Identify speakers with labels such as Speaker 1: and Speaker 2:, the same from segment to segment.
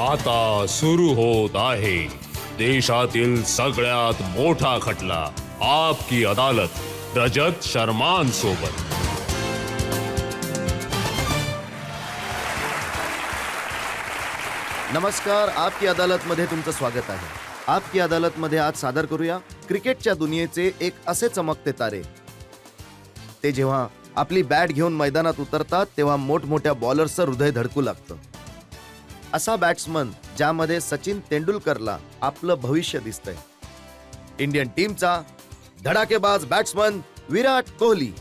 Speaker 1: आता सुरू होत आहे देशातील सगळ्यात मोठा खटला आपकी अदालत रजत शर्मान सोबत।
Speaker 2: नमस्कार, आपकी अदालत मध्ये तुमचं स्वागत आहे। आपकी अदालत मध्ये आज सादर करूया क्रिकेटच्या दुनियेचे एक असे चमकते तारे, ते जेव्हा आपली बॅट घेऊन मैदानात उतरतात तेव्हा मोठमोठ्या बॉलर्सचं हृदय धडकू लागतं। असा बॅट्समन ज्यामध्ये सचिन तेंडुलकरला आपलं भविष्य दिसतंय, इंडियन टीमचा धडाकेबाज बॅट्समन विराट कोहली।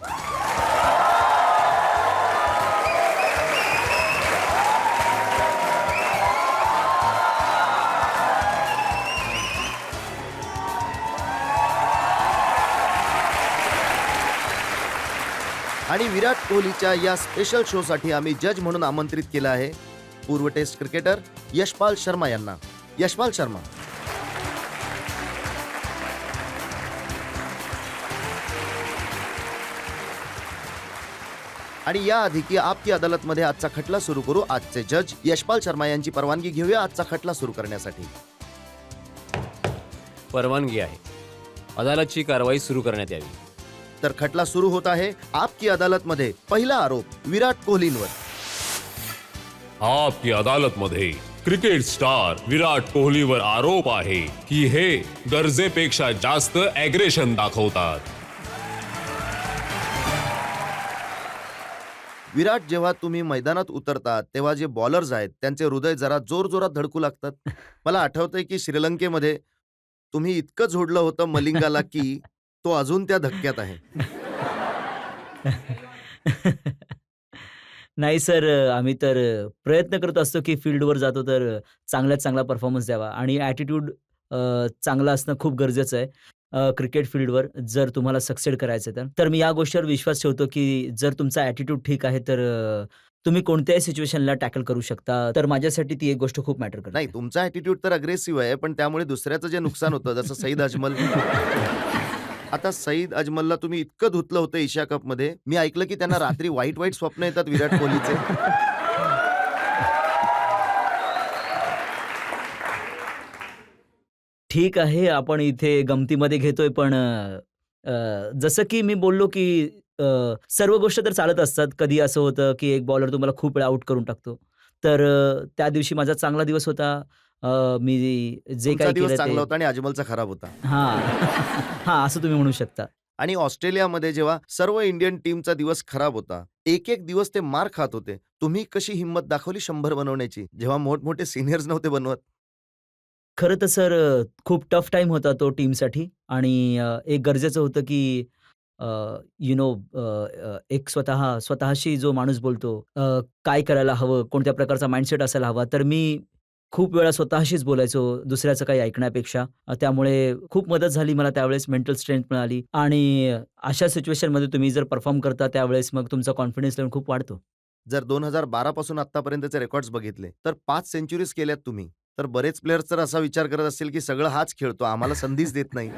Speaker 2: आणि विराट कोहलीच्या या स्पेशल शो साठी आम्ही जज म्हणून आमंत्रित केलं आहे पूर्व टेस्ट क्रिकेटर यशपाल शर्मा यांना। यशपाल शर्मा, आणि याआधी की आपकी अदालत मध्ये आजचा खटला सुरू करू, आजचे जज यशपाल शर्मा यांची परवानगी घेऊया आजचा खटला सुरू करण्यासाठी।
Speaker 3: परवानगी आहे। अदालतची कारवाई सुरू करण्यात यावी।
Speaker 2: तर खटला सुरू होत आहे आपकी अदालत मध्ये। पहिला आरोप विराट कोहलींवर।
Speaker 1: आपकी अदालत मध्ये क्रिकेट स्टार विराट कोहलीवर आरोप आहे की हे गरजेपेक्षा जास्त ॲग्रेशन दाखवतात।
Speaker 2: विराट, जेव्हा तुम्ही मैदानात उतरतात तेव्हा जे बॉलर्स आहेत त्यांचे हृदय जरा जोरजोरात धडकू लागतात। मला आठवतंय की श्रीलंकेमध्ये तुम्ही इतकं झोडलं होतं मलिंगाला की तो अजून त्या धक्क्यात आहे।
Speaker 4: नाही सर, आम्ही तर प्रयत्न करत असतो की फील्डवर जातो तर चांगल्यात चांगला परफॉर्मन्स द्यावा आणि ॲटिट्यूड चांगला असणं खूप गरजेचं आहे क्रिकेट फील्डवर, जर तुम्हाला सक्सेड करायचं तर। तर मी या गोष्टीवर विश्वास ठेवतो की जर तुमचा ॲटिट्यूड ठीक आहे तर तुम्ही कोणत्याही सिच्युएशनला टॅकल करू शकता। तर माझ्यासाठी ती एक गोष्ट खूप मॅटर करते।
Speaker 2: नाही, तुमचा ॲटिट्यूड तर अग्रेसिव्ह आहे, पण त्यामुळे दुसऱ्याचं जे नुकसान होतं, जसं सईद अजमल। आता सईद अजमलला तुम्ही इतकं धुतलं होतं एशिया कप मध्ये, मी ऐकलं की त्यांना रात्री वाईट वाईट स्वप्न येतात विराट कोहलीचे।
Speaker 4: ठीक आहे, आपण इथे गमतीमध्ये घेतोय, पण जसं की मी बोललो की सर्व गोष्ट तर चालत असतात। कधी असं होतं की एक बॉलर तुम्हाला खूप वेळा आउट करून टाकतो। तर त्या दिवशी माझा चांगला दिवस होता। मी जे
Speaker 2: तुमचा
Speaker 4: काही
Speaker 2: दिवस
Speaker 4: केलं
Speaker 2: चांगला
Speaker 4: ते
Speaker 2: होता आणि अजमलचा खराब होता।
Speaker 4: हां. हां, असं तुम्ही म्हणू शकता।
Speaker 2: आणि ऑस्ट्रेलियामध्ये जेव्हा सर्व इंडियन टीमचा दिवस खराब होता, एक एक दिवस ते मार खात होते, तुम्ही कशी हिंमत दाखवली 100 बनवण्याची, जेव्हा मोठमोठे सिनियर्स नव्हते बनवत?
Speaker 4: खरं तर सर खूप टफ टाईम होता तो टीमसाठी आणि एक गरजेचं होतं की यू नो एक स्वतःशी जो माणूस बोलतो, काय करायला हवं, कोणत्या प्रकारचा माइंडसेट असायला हवा, तर मी खूप वेळा स्वतःशीच बोलायचो दुसऱ्याचं काही ऐकण्यापेक्षा। त्यामुळे खूप मदत झाली मला त्यावेळेस, मेंटल स्ट्रेंथ मिळाली आणि अशा सिच्युएशनमध्ये तुम्ही जर परफॉर्म करता त्यावेळेस मग तुमचा कॉन्फिडन्स लेव्हल खूप वाढतो।
Speaker 2: जर 2012 पासून आतापर्यंतचे रेकॉर्ड्स बघितले तर 5 सेंचुरीज केल्यात तुम्ही, तर बरेच प्लेयर्स तर असा विचार करत असतील की सगळं हाच खेळतो, आम्हाला संधीच देत नाही।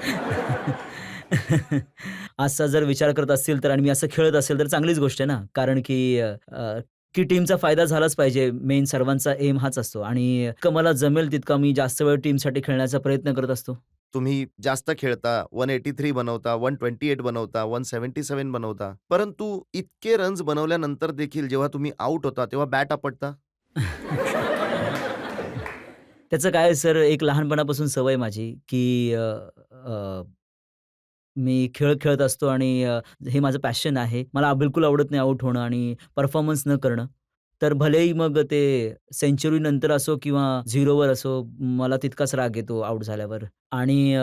Speaker 4: असा जर विचार करत असतील तर आणि मी असं खेळत असेल तर चांगलीच गोष्ट आहे ना, कारण की की टीमचा फायदा झालाच पाहिजे। मेन सर्वांचा एम हाच असतो आणि इतकं मला जमेल तितका मी जास्त वेळ टीमसाठी खेळण्याचा प्रयत्न करत असतो।
Speaker 2: तुम्ही जास्त खेळता, 183 बनवता, 128 बनवता, 177 बनवता, परंतु इतके रन्स बनवल्यानंतर देखील जेव्हा तुम्ही आउट होता तेव्हा बॅट आपटता।
Speaker 4: त्याचं काय आहे सर, एक लहानपणापासून सवय माझी की अ, मी खेळ खेळत असतो आणि हे माझं पॅशन आहे। मला बिलकुल आवडत नाही आउट होणं आणि परफॉर्मन्स न करणं। तर भलेही मग ते सेंचुरी नंतर असो किंवा 0वर असो, मला तितकाच राग येतो आउट झाल्यावर आणि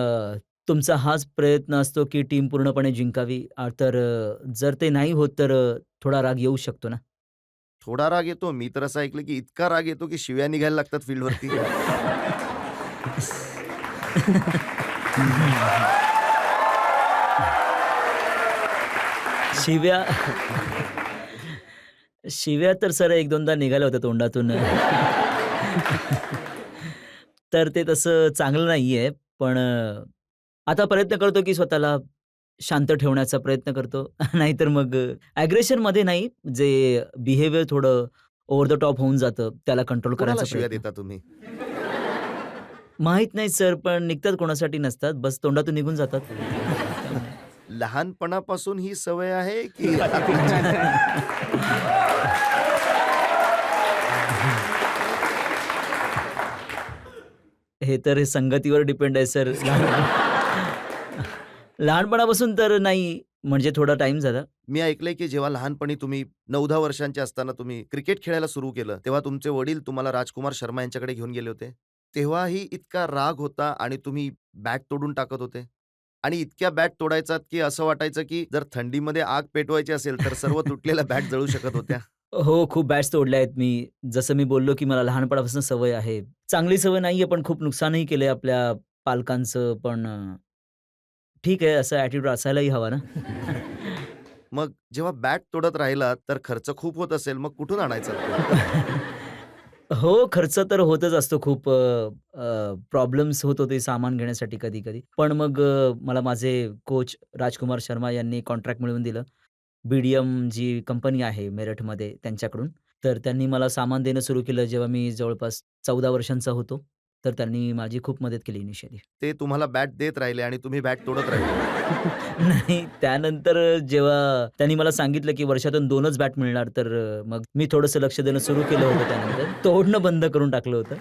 Speaker 4: तुमचा हाच प्रयत्न असतो की टीम पूर्णपणे जिंकावी। तर जर ते नाही होत तर थोडा राग येऊ शकतो ना।
Speaker 2: थोडा राग येतो, मी तर असं ऐकलं की इतका राग येतो की शिव्या निघायला लागतात फील्डवरती।
Speaker 4: शिव्या शिव्या तर सर 1-2दा निघाल्या होत्या तोंडातून. तर ते तसं चांगलं नाहीये. पण आता प्रयत्न करतो, की स्वतःला शांत ठेवण्याचा प्रयत्न करतो. नाहीतर मग अग्रेशनमध्ये नाही, जे बिहेवियर थोडं ओव्हर द टॉप होऊन जातं. त्याला कंट्रोल
Speaker 2: कोणाला
Speaker 4: करायचा
Speaker 2: शिव्या
Speaker 4: प्रयत्न.
Speaker 2: देता तुम्ही?
Speaker 4: माहीत नाही सर, पण निघतात कोणासाठी नसतात. बस तोंडातून निघून जातात. त्यामुळे.
Speaker 2: लहानपणापासून ही सवय आहे की
Speaker 4: हे संगतीवर डिपेंड आहे सर. लहानपणापासून तर नाही, म्हणजे थोडा टाईम झाला.
Speaker 2: मी ऐकलंय की जेव्हा लहानपणी तुम्ही 9-10 वर्षांचे असताना तुम्ही क्रिकेट खेळायला सुरू केलं, तेव्हा तुमचे वडील तुम्हाला राजकुमार शर्मा यांच्याकडे घेऊन गेले होते. तेव्हाही इतका राग होता आणि तुम्ही बॅट तोडून टाकत होते? आणि इतक्या बॅट तोडायचात की असं वाटायचं की जर थंडीमध्ये आग पेटवायची असेल, तर सर्व तुटलेल्या बॅट जळू शकत होत्या?
Speaker 4: हो, खूप बॅट्स तोडल्या आहेत मी. जसं मी बोललो, की मला लहानपणापासून सवय आहे. चांगली सवय नाहीये, पण खूप नुकसानही केलंय आपल्या पालकांचं. पण ठीक आहे, असा ॲटिट्यूड असायलाही हवा ना.
Speaker 2: मग जेव्हा बॅट तोडत राहिलात, तर खर्च खूप होत असेल, मग कुठून आणायचात तो?
Speaker 4: हो, खर्च तर होतच असतो खूप. प्रॉब्लेम्स होत होते सामान घेण्यासाठी कधी-कधी. पण मग मला माझे कोच राजकुमार शर्मा यांनी कॉन्ट्रॅक्ट मिळवून दिलं. BDM जी कंपनी आहे मेरठमध्ये त्यांच्याकडून. तर त्यांनी मला सामान देणं सुरू केलं जेव्हा मी जवळपास 14 वर्षांचा होतो. तर त्यांनी माझी खूप मदत केली इनिशियली.
Speaker 2: ते तुम्हाला बॅट देत राहिले आणि तुम्ही बॅट तोडत राहिले.
Speaker 4: नाही, त्यानंतर जेव्हा त्यांनी मला सांगितलं, की वर्षातून 2च बॅट मिळणार, तर मग मी थोडंसं लक्ष देणं सुरू केलं होतं त्यानंतर. तोडणं बंद करून टाकलं होतं.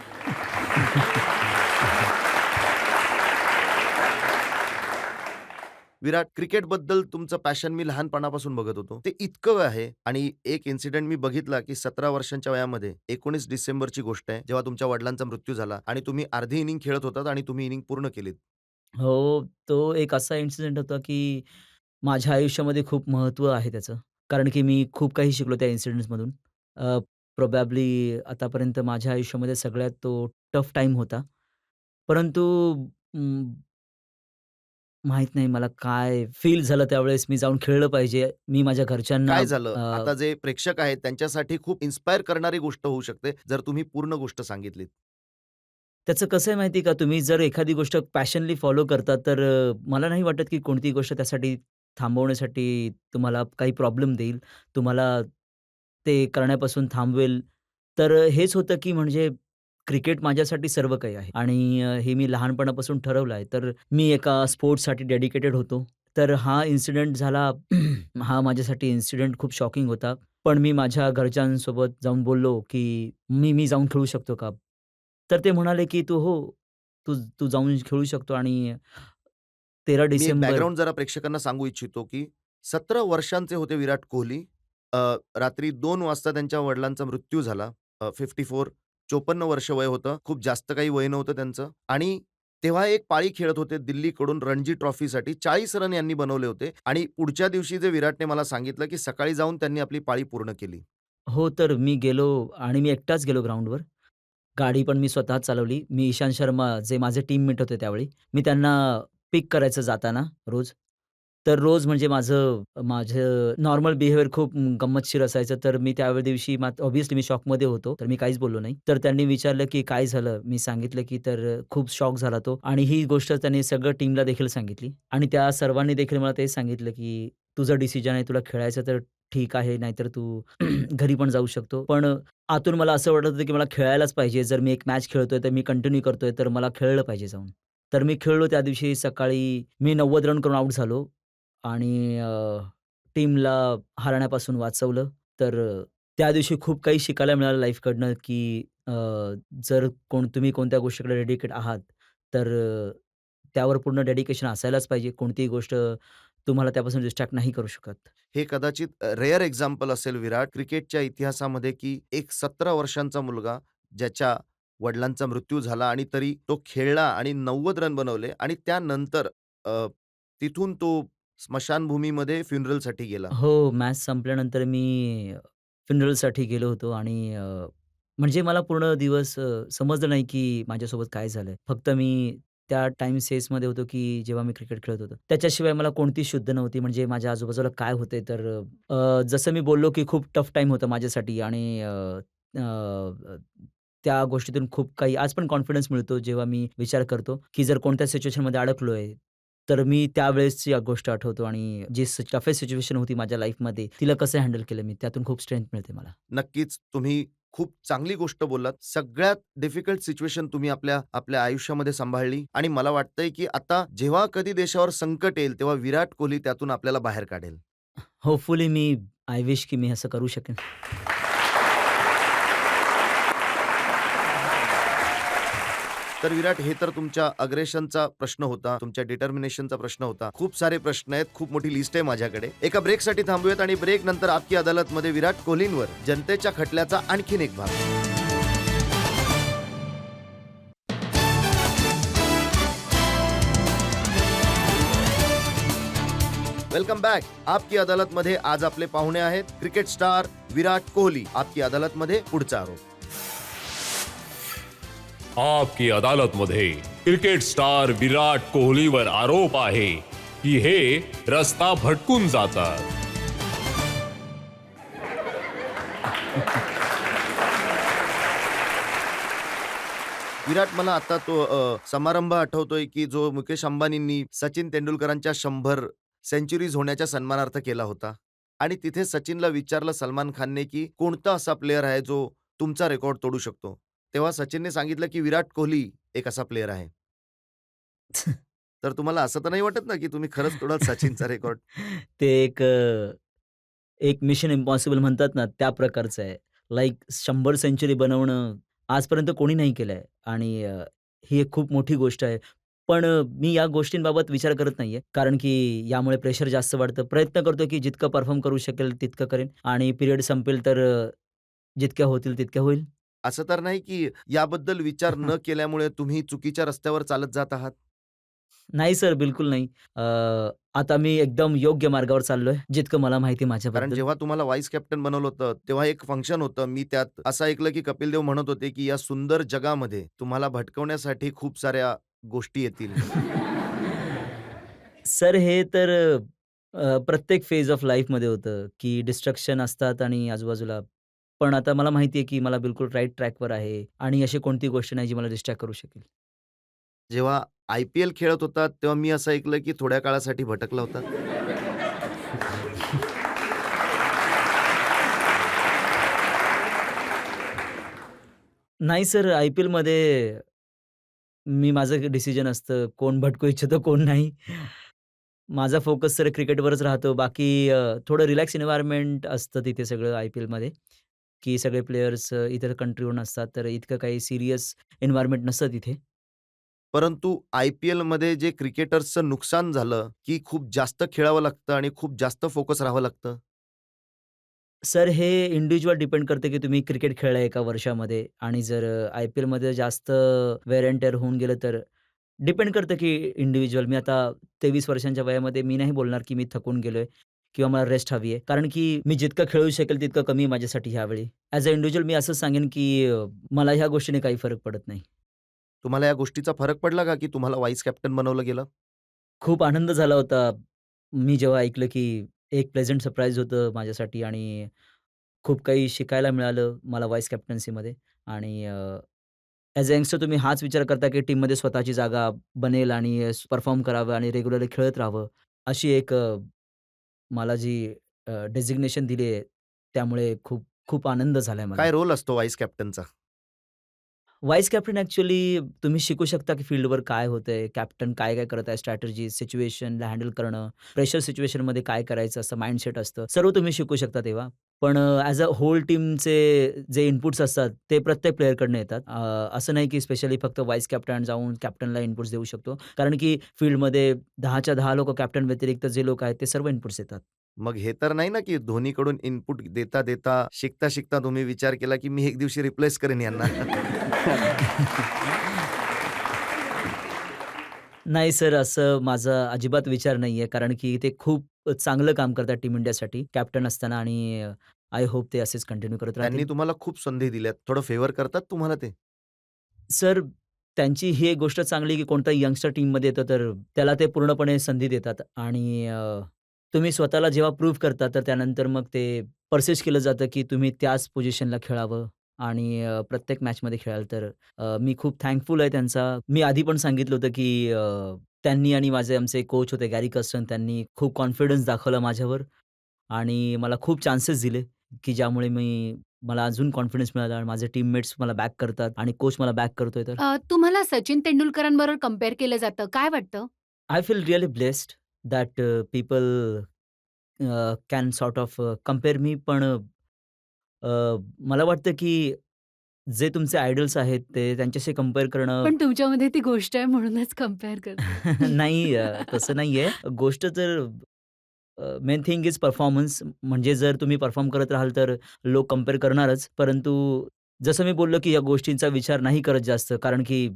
Speaker 2: विराट, क्रिकेटबद्दल तुमचं पॅशन मी लहानपणापासून बघत होतो. ते इतकं आहे आणि एक इन्सिडेंट मी बघितला, की 17 वर्षांच्या वयामध्ये 19 डिसेंबरची गोष्ट आहे, जेव्हा तुमच्या वडिलांचा मृत्यू झाला आणि तुम्ही अर्धी इनिंग खेळत होतात आणि तुम्ही इनिंग पूर्ण केलीत.
Speaker 4: हो, तो एक असा इन्सिडेंट होता, की माझ्या आयुष्यामध्ये खूप महत्त्व आहे त्याचं. कारण की मी खूप काही शिकलो त्या इन्सिडेंट्समधून. प्रोबॅबली आतापर्यंत माझ्या आयुष्यामध्ये सगळ्यात तो टफ टाईम होता. परंतु अं, माहीत नाही मला काय फील झालं त्यावेळेस मी जाऊन खेळलं पाहिजे. मी माझ्या घरच्यांना
Speaker 2: काय झालं? आता जे प्रेक्षक आहेत त्यांच्यासाठी खूप इन्स्पायर करणारी गोष्ट होऊ शकते, जर तुम्ही पूर्ण गोष्ट सांगितलीत.
Speaker 4: त्याचं कसं आहे माहिती आहे का, तुम्ही जर एखादी गोष्ट पॅशनली फॉलो करता, तर मला नाही वाटत की कोणती गोष्ट त्यासाठी थांबवण्यासाठी तुम्हाला काही प्रॉब्लेम देईल. तुम्हाला ते करण्यापासून थांबवेल. तर हेच होतं की म्हणजे क्रिकेट माझ्यासाठी सर्व काही आहे आणि हे मी लहानपणापासून ठरवलं आहे. तर मी एका स्पोर्ट्ससाठी डेडिकेटेड होतो. तर हा इन्सिडेंट झाला. हा माझ्यासाठी इन्सिडेंट खूप शॉकिंग होता. पण मी माझ्या घरच्यांसोबत जाऊन बोललो, की "मी मी जाऊन खेळू शकतो का?" तर ते म्हणाले, की "तू हो, तू तू जाऊन खेळू शकतो." आणि 13
Speaker 2: मी एक
Speaker 4: डिसेंबर.
Speaker 2: बॅकग्राऊंड जरा प्रेक्षकांना सांगू इच्छितो, की 17 वर्षांचे होते विराट कोहली. अ, रात्री 2 वाजता त्यांच्या वडिलांचा मृत्यू झाला. 54 54 वर्ष वय होतं. खूप जास्त काही वय नव्हतं त्यांचं आणि तेव्हा एक पाळी खेळत होते दिल्लीकडून रणजी ट्रॉफीसाठी 40 रन यांनी बनवले होते आणि पुढच्या दिवशी जे विराटने मला सांगितलं, की सकाळी जाऊन त्यांनी आपली पाळी पूर्ण केली.
Speaker 4: हो, तर मी गेलो आणि मी एकटाच गेलो ग्राउंडवर. गाडी पण मी स्वतःच चालवली. मी इशांत शर्मा जे माझे टीममेट होते त्यावेळी, मी त्यांना पिक करायचं जाताना रोज. तर रोज म्हणजे माझं माझं नॉर्मल बिहेवियर खूप गंमतशीर असायचं. तर मी त्या दिवशी ऑब्व्हियसली मी शॉकमध्ये होतो. तर मी काहीच बोललो नाही. तर त्यांनी विचारलं, की "काय झालं?" मी सांगितलं, की तर खूप शॉक झाला तो आणि ही गोष्ट त्यांनी सगळं टीमला देखील सांगितली आणि त्या सर्वांनी देखील मला तेच सांगितलं, की "तुझं डिसिजन आहे. तुला खेळायचं तर ठीक आहे, नाहीतर तू घरी पण जाऊ शकतो." पण आतून मला असं वाटत होतं, की मला खेळायलाच पाहिजे. जर मी एक मॅच खेळतोय, तर मी कंटिन्यू करतोय, तर मला खेळलं पाहिजे जाऊन. तर मी खेळलो त्या दिवशी सकाळी मी 90 रन करून आउट झालो आणि टीमला हरण्यापासून वाचवलं. तर त्या दिवशी खूप काही शिकायला मिळालं लाईफकडनं, की जर तुम्ही कोणत्या गोष्टीकडे डेडिकेट आहात, तर त्यावर पूर्ण डेडिकेशन असायलाच पाहिजे. कोणतीही गोष्ट तुम्हाला त्यापासून डिस्ट्रॅक्ट नाही करू शकत.
Speaker 2: हे कदाचित रेअर एक्झाम्पल असेल विराट क्रिकेटच्या इतिहासामध्ये, की एक 17 वर्षांचा मुलगा ज्याच्या वडिलांचा मृत्यू झाला आणि तरी तो खेळला आणि 90 रन बनवले आणि त्यानंतर तिथून तो स्मशानभूमीमध्ये फ्युनरलसाठी गेला.
Speaker 4: हो, मॅच संपल्यानंतर मी फ्युनरलसाठी गेलो होतो आणि म्हणजे मला पूर्ण दिवस समजलं नाही की माझ्यासोबत काय झालंय. फक्त मी त्या टाईम स्पेसमध्ये होतो की जेव्हा मी क्रिकेट खेळत होतो. त्याच्याशिवाय मला कोणतीच शुद्ध नव्हती. म्हणजे माझ्या आजूबाजूला काय होतंय तर जसं मी बोललो की खूप टफ टाईम होता माझ्यासाठी आणि अ, अ, त्या गोष्टीतून खूप काही आज पण कॉन्फिडन्स मिळतो जेव्हा मी विचार करतो की जर कोणत्या सिच्युएशनमध्ये अडकलोय, तर मी त्यावेळेसची गोष्ट आठवतो आणि जी टफेस्ट सिच्युएशन होती माझ्या लाईफमध्ये, तिला कसं हँडल केलं मी. त्यातून खूप स्ट्रेंथ मिळते मला.
Speaker 2: नक्कीच तुम्ही खूप चांगली गोष्ट बोललात. सगळ्यात डिफिकल्ट सिच्युएशन तुम्ही आपल्या आपल्या आयुष्यामध्ये सांभाळली आणि मला वाटतंय, की आता जेव्हा कधी देशावर संकट येईल, तेव्हा विराट कोहली त्यातून आपल्याला बाहेर काढेल.
Speaker 4: होपफुली मी आय विश की मी असं करू शकेन.
Speaker 2: तर विराट, हे तर तुमच्या अग्रेशनचा प्रश्न होता, तुमच्या डिटर्मिनेशनचा प्रश्न होता. खूप सारे प्रश्न आहेत, खूप मोठी लिस्ट आहे माझ्याकडे. एका ब्रेकसाठी थांबूयात आणि ब्रेक नंतर आपकी अदालतमध्ये विराट कोहलींवर जनतेच्या खटल्याचा आणखीन एक भाग. Welcome back. आपकी अदालतमध्ये आज आपले पाहुणे आहेत क्रिकेट स्टार विराट कोहली. आपकी अदालतमध्ये पुढचा आरोप.
Speaker 1: आपकी अदालतमध्ये क्रिकेट स्टार विराट कोहलीवर आरोप आहे की हे रस्ता भटकून जातात.
Speaker 2: विराट, मला आता तो समारंभ आठवतोय की जो मुकेश अंबानींनी सचिन तेंडुलकरांच्या 100 सेंचुरीज होण्याच्या सन्मानार्थ केला होता आणि तिथे सचिनला विचारलं सलमान खानने की कोणता असा प्लेअर आहे जो तुमचा रेकॉर्ड तोडू शकतो. तेव्हा सचिनने सांगितलं की विराट कोहली एक असा प्लेअर आहे. तर तुम्हाला असं तर नाही वाटत ना की तुम्ही खरंच तोडाल सचिनचा रेकॉर्ड?
Speaker 4: ते एक मिशन इम्पॉसिबल म्हणतात ना, त्या प्रकारचं आहे. लाइक 100 सेंचुरी बनवणं आजपर्यंत कोणी नाही केलंय आणि ही एक खूप मोठी गोष्ट आहे. पण मी या गोष्टींबाबत विचार करत नाहीये. कारण की यामुळे प्रेशर जास्त वाढतं. प्रयत्न करतो की जितकं परफॉर्म करू शकेल तितकं करेन आणि पिरियड संपेल तर जितक्या होतील तितक्या होईल.
Speaker 2: असं तर नाही की याबद्दल विचार न केल्यामुळे तुम्ही चुकीच्या रस्त्यावर चालत जात आहात?
Speaker 4: नाही सर, बिलकुल नाही. आता मी एकदम योग्य मार्गावर चाललोय, जितकं मला माहिती आहे
Speaker 2: कारण
Speaker 4: माझ्याबद्दल.
Speaker 2: जेव्हा तुम्हाला व्हाईस कॅप्टन बनवलं होतं, तेव्हा एक फंक्शन होतं. मी त्यात असं ऐकलं की कपिल देव म्हणत होते की या सुंदर जगामध्ये तुम्हाला भटकवण्यासाठी खूप साऱ्या गोष्टी येतील.
Speaker 4: सर, हे तर प्रत्येक फेज ऑफ लाईफमध्ये होतं, की डिस्ट्रॅक्शन असतात आणि आजूबाजूला. पण आता मला माहिती आहे, की मला बिलकुल राइट ट्रॅकवर आहे आणि अशी कोणती गोष्ट नाही जी मला डिस्ट्रॅक्ट करू शकेल.
Speaker 2: जेव्हा IPL खेळत होतात, तेव्हा मी असं ऐकलं की थोड्या काळासाठी भटकला होतात.
Speaker 4: नाही सर, IPLमध्ये मी माझं डिसिजन असतं, कोण भटकू इच्छितो, कोण नाही. माझा फोकस सर क्रिकेटवरच राहतो. बाकी थोडं रिलॅक्स एन्व्हायर्नमेंट असतं तिथे सगळं IPLमध्ये, की सगळे प्लेयर्स इतर कंट्रीहून असतात, तर इतकं काही सीरियस एन्व्हायर्नमेंट नसतं तिथे.
Speaker 2: परंतु IPLमध्ये जे क्रिकेटर्सचं नुकसान झालं, की खूप जास्त खेळावं लागतं आणि खूप जास्त फोकस राहावं लागतं.
Speaker 4: सर, हे इंडिव्हिज्युअल डिपेंड करते, की तुम्ही क्रिकेट खेळलाय एका वर्षामध्ये आणि जर IPLमध्ये जास्त वेअर एंड टेअर होऊन गेलं तर डिपेंड करतं, की इंडिव्हिज्युअल. मी आता 23 वर्षांच्या वयामध्ये मी नाही बोलणार, की मी थकून गेलोय किंवा मला रेस्ट हवी आहे. कारण की मी जितकं खेळू शकेल तितकं कमी आहे माझ्यासाठी ह्यावेळी. ॲज अ इंडिव्हिज्युअल मी असंच सांगेन, की मला ह्या गोष्टीने काही फरक पडत नाही.
Speaker 2: तुम्हाला या गोष्टीचा फरक पडला का, की तुम्हाला व्हाईस कॅप्टन बनवलं गेलं?
Speaker 4: खूप आनंद झाला होता. मी जेव्हा ऐकलं, की एक प्लेझंट सरप्राईज होतं माझ्यासाठी आणि खूप काही शिकायला मिळालं मला व्हाईस कॅप्टन्सीमध्ये आणि ॲज अ यंगस्टर तुम्ही हाच विचार करता, की टीममध्ये स्वतःची जागा बनेल आणि परफॉर्म करावं आणि रेग्युलरली खेळत राहावं. अशी एक मला जी डेझिग्नेशन दिली आहे, त्यामुळे खूप खूप आनंद झालाय मला.
Speaker 2: काय रोल असतो व्हाईस कॅप्टनचा?
Speaker 4: व्हाईस कॅप्टन ॲक्चुअली तुम्ही शिकू शकता, की फील्डवर काय होतंय, कॅप्टन काय-काय करत आहे, स्ट्रॅटेजी, सिच्युएशनला हँडल करणं, प्रेशर सिच्युएशनमध्ये काय करायचं असतं, माइंडसेट असतं. सर्व तुम्ही शिकू शकता तेव्हा. पण ॲज अ होल टीमचे जे इनपुट्स असतात, ते प्रत्येक प्लेयरकडनं येतात. असं नाही, की स्पेशली फक्त व्हाईस कॅप्टन जाऊन कॅप्टनला इनपुट्स देऊ शकतो. कारण की फील्डमध्ये 10च्या 10 लोकं कॅप्टन व्यतिरिक्त जे लोक आहेत, ते सर्व इनपुट्स देतात.
Speaker 2: मग हे तर नाही ना, की धोनीकडून इनपुट देता-देता, शिकता-शिकता तुम्ही विचार केला, की मी एक दिवशी रिप्लेस करेन यांना.
Speaker 4: नाही सर, असं माझा अजिबात विचार नाहीये. कारण की ते खूप चांगलं काम करतात टीम इंडियासाठी कॅप्टन असताना आणि आय होप ते असेच कंटिन्यू करत
Speaker 2: त्यांनी
Speaker 4: राहतील.
Speaker 2: तुम्हाला खूप संधी दिल्यात. थोडं फेव्हर करतात तुम्हाला ते?
Speaker 4: सर, त्यांची ही एक गोष्ट चांगली की कोणताही यंगस्टर टीममध्ये येतो तर त्याला ते पूर्णपणे संधी देतात आणि तुम्ही स्वतःला जेव्हा प्रूव्ह करता तर त्यानंतर मग ते पर्सिस्ट केलं जातं की तुम्ही त्याच पोझिशनला खेळावं आणि प्रत्येक मॅचमध्ये खेळाल तर मी खूप थँकफुल आहे त्यांचा. मी आधी पण सांगितलं होतं की त्यांनी आणि माझे आमचे कोच होते गॅरी कर्स्टन त्यांनी खूप कॉन्फिडन्स दाखवला माझ्यावर आणि मला खूप चान्सेस दिले की ज्यामुळे मी मला अजून कॉन्फिडन्स मिळाला आणि माझे टीममेट्स मला बॅक करतात आणि कोच मला बॅक करतोय तर
Speaker 5: तुम्हाला सचिन तेंडुलकरांबरोबर कंपेअर केलं जातं. काय वाटतं?
Speaker 4: I feel really blessed that people can sort of compare me. पण मला वाटतं की जे तुमचे आयडल्स आहेत ते त्यांच्याशी कंपेअर करणं
Speaker 5: पण तुमच्यामध्ये ती गोष्ट आहे म्हणूनच कंपेअर करते.
Speaker 4: नाही, तसं नाहीये. गोष्ट तर मेन थिंग इज परफॉर्मन्स. म्हणजे जर तुम्ही परफॉर्म करत राहाल तर लोक कंपेअर करणारच. परंतु जसं मी बोललो की या गोष्टींचा विचार नाही करत जास्त, कारण की